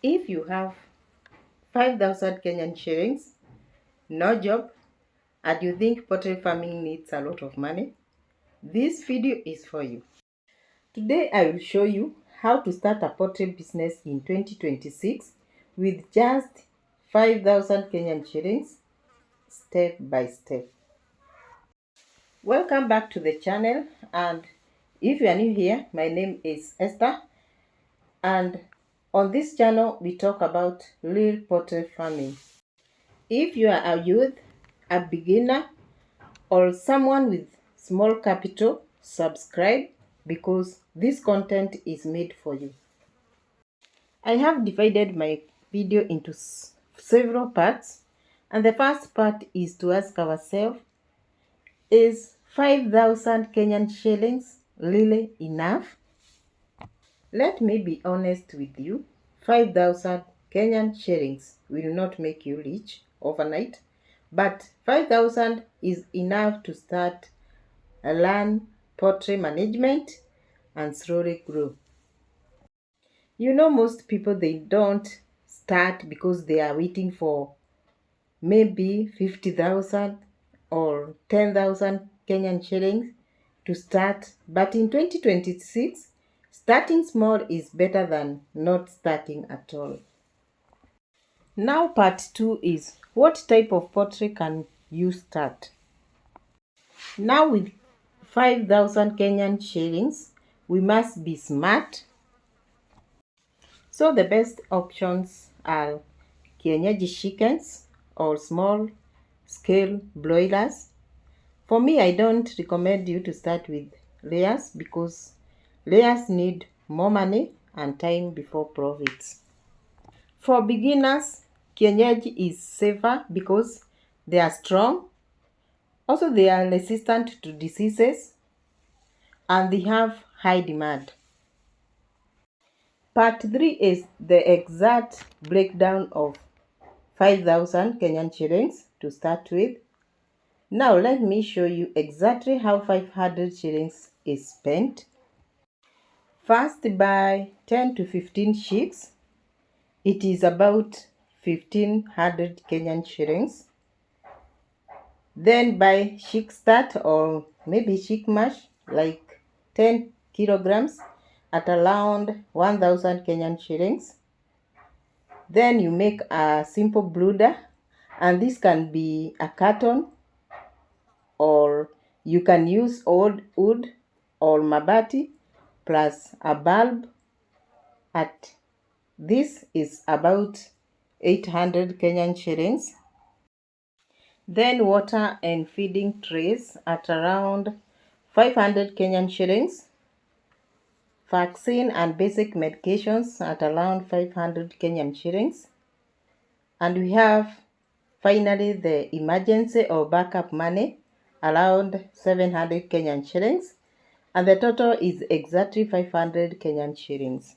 If you have 5,000 Kenyan shillings, no job, and you think poultry farming needs a lot of money, this video is for you. Today I will show you how to start a poultry business in 2026 with just 5,000 Kenyan shillings, step by step. Welcome back to the channel, and if you are new here, my name is Esther, and on this channel we talk about real poultry farming. If you are a youth, a beginner, or someone with small capital, subscribe because this content is made for you. I have divided my video into several parts, and the first part is to ask ourselves, is 5,000 Kenyan shillings really enough? Let me be honest with you, 5,000 Kenyan shillings will not make you rich overnight, but 5,000 is enough to start, learn poultry management, and slowly grow. You know, most people, they don't start because they are waiting for maybe 50,000 or 10,000 Kenyan shillings to start. But in 2026, starting small is better than not starting at all. Now part 2 is, what type of poultry can you start? Now with 5,000 Kenyan shillings, we must be smart. So the best options are kienyeji chickens or small scale broilers. For me, I don't recommend you to start with layers because layers need more money and time before profits. For beginners, kienyeji is safer because they are strong. Also, they are resistant to diseases and they have high demand. Part 3 is the exact breakdown of 5,000 Kenyan shillings to start with. Now let me show you exactly how 500 shillings is spent. First, buy 10 to 15 chicks. It is about 1,500 Kenyan shillings. Then buy chick start or maybe chick mash, like 10 kilograms at around 1,000 Kenyan shillings. Then you make a simple brooder, and this can be a carton, or you can use old wood or mabati plus a bulb. At this is about 800 Kenyan shillings. Then water and feeding trays at around 500 Kenyan shillings. Vaccine and basic medications at around 500 Kenyan shillings. And we have finally the emergency or backup money around 700 Kenyan shillings. And the total is exactly 500 Kenyan shillings.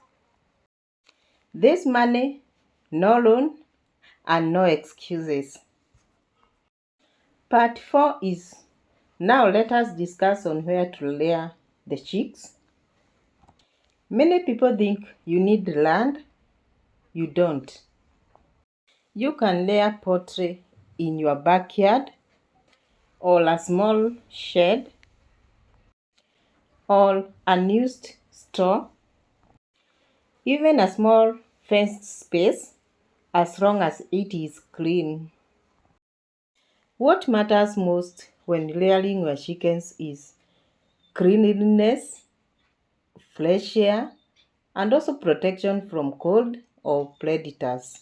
This money, no loan and no excuses. Part 4 is, now let us discuss on where to layer the chicks. Many people think you need land. You don't. You can layer poultry in your backyard or a small shed or unused store, even a small fenced space, as long as it is clean. What matters most when layering your chickens is cleanliness, fresh air, and also protection from cold or predators.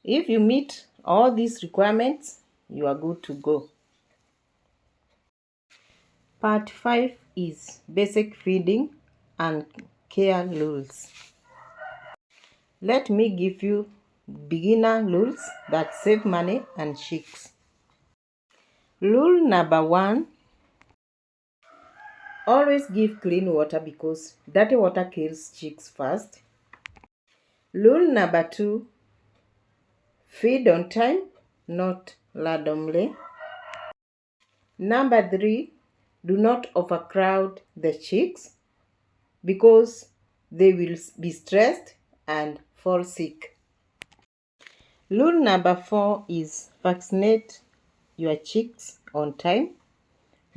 If you meet all these requirements, you are good to go. Part 5 is basic feeding and care rules. Let me give you beginner rules that save money and chicks. Rule number 1, always give clean water because dirty water kills chicks fast. Rule number 2, feed on time, not randomly. Number 3, do not overcrowd the chicks because they will be stressed and fall sick. Rule number 4 is vaccinate your chicks on time,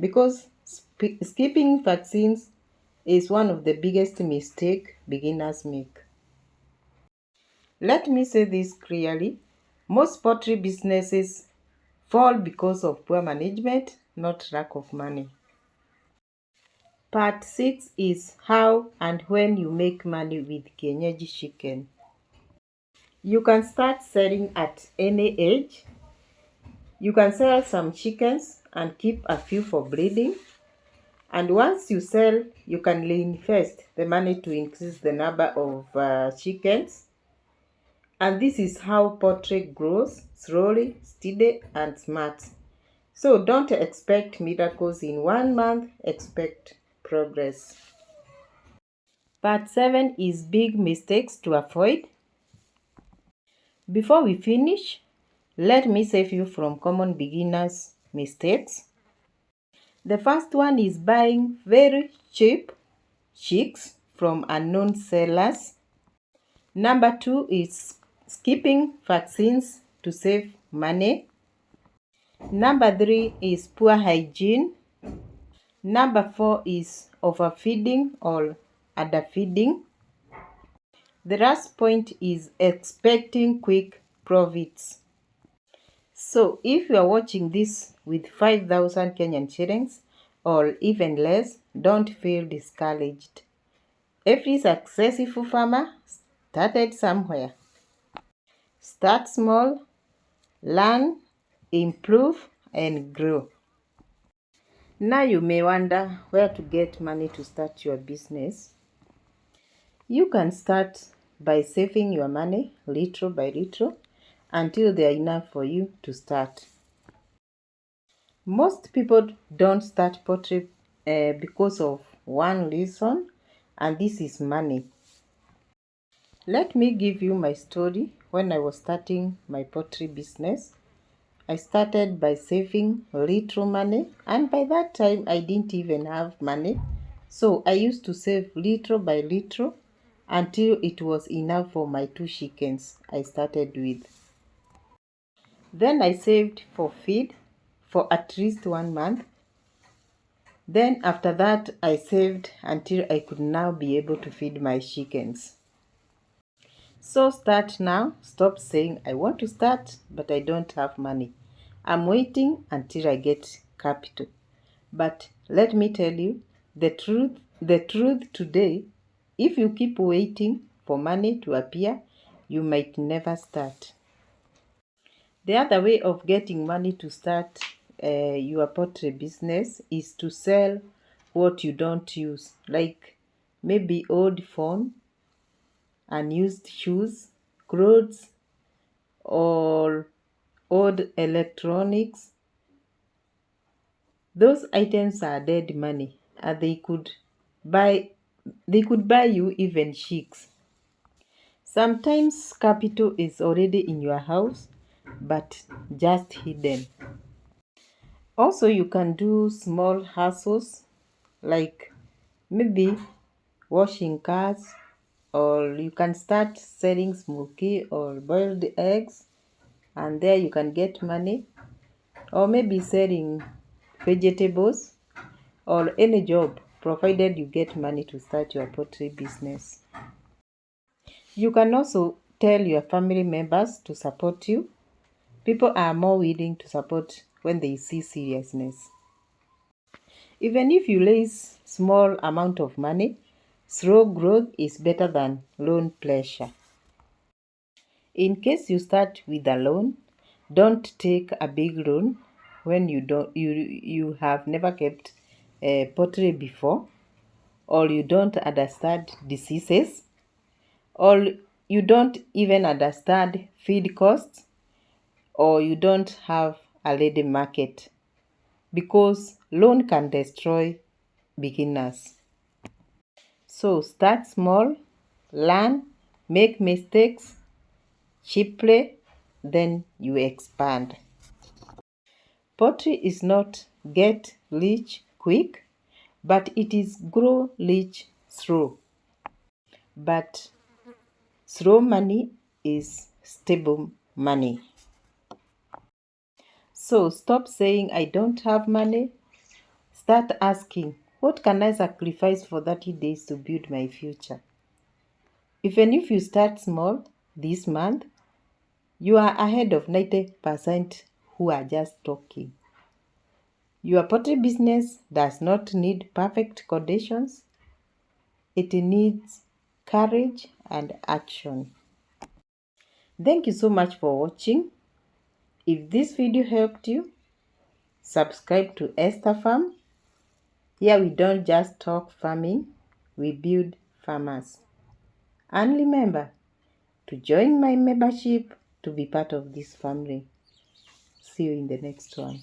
because skipping vaccines is one of the biggest mistakes beginners make. Let me say this clearly. Most poultry businesses fall because of poor management, not lack of money. Part 6 is how and when you make money with kienyeji chicken. You can start selling at any age. You can sell some chickens and keep a few for breeding. And once you sell, you can reinvest the money to increase the number of chickens. And this is how poultry grows slowly, steady, and smart. So don't expect miracles in 1 month, expect progress. Part 7 is big mistakes to avoid. Before we finish, let me save you from common beginners' mistakes. The first one is buying very cheap chicks from unknown sellers. Number 2 is skipping vaccines to save money. Number 3 is poor hygiene. Number 4 is overfeeding or underfeeding. The last point is expecting quick profits. So if you are watching this with 5,000 Kenyan shillings or even less, don't feel discouraged. Every successful farmer started somewhere. Start small, learn, improve, and grow. Now you may wonder where to get money to start your business. You can start by saving your money little by little until they are enough for you to start. Most people don't start poultry because of one reason, and this is money. Let me give you my story when I was starting my poultry business. I started by saving little money, and by that time I didn't even have money. So I used to save little by little until it was enough for my 2 chickens I started with. Then I saved for feed for at least 1 month. Then after that I saved until I could now be able to feed my chickens. So start now. Stop saying I want to start but I don't have money. I'm waiting until I get capital. But let me tell you the truth today, if you keep waiting for money to appear, you might never start. The other way of getting money to start your poultry business is to sell what you don't use, like maybe old phone, unused shoes, clothes, or old electronics. Those items are dead money, and they could buy you even chicks. Sometimes capital is already in your house, but just hidden. Also, you can do small hustles like maybe washing cars, or you can start selling smoky or boiled eggs, and there you can get money, or maybe selling vegetables, or any job provided you get money to start your poultry business. You can also tell your family members to support you. People are more willing to support when they see seriousness. Even if you raise small amount of money, slow growth is better than loan pressure. In case you start with a loan, don't take a big loan when you have never kept poultry before, or you don't understand diseases, or you don't even understand feed costs, or you don't have a ready market, because loan can destroy beginners. So start small, learn, make mistakes cheaply, then you expand. Poultry is not get rich quick, but it is grow rich slow. But Slow money is stable money. So stop saying, I don't have money. Start asking, what can I sacrifice for 30 days to build my future? Even if you start small this month, you are ahead of 90% who are just talking. Your poultry business does not need perfect conditions. It needs courage and action. Thank you so much for watching. If this video helped you, subscribe to Esther Farm. Here we don't just talk farming, we build farmers. And remember to join my membership to be part of this family. See you in the next one.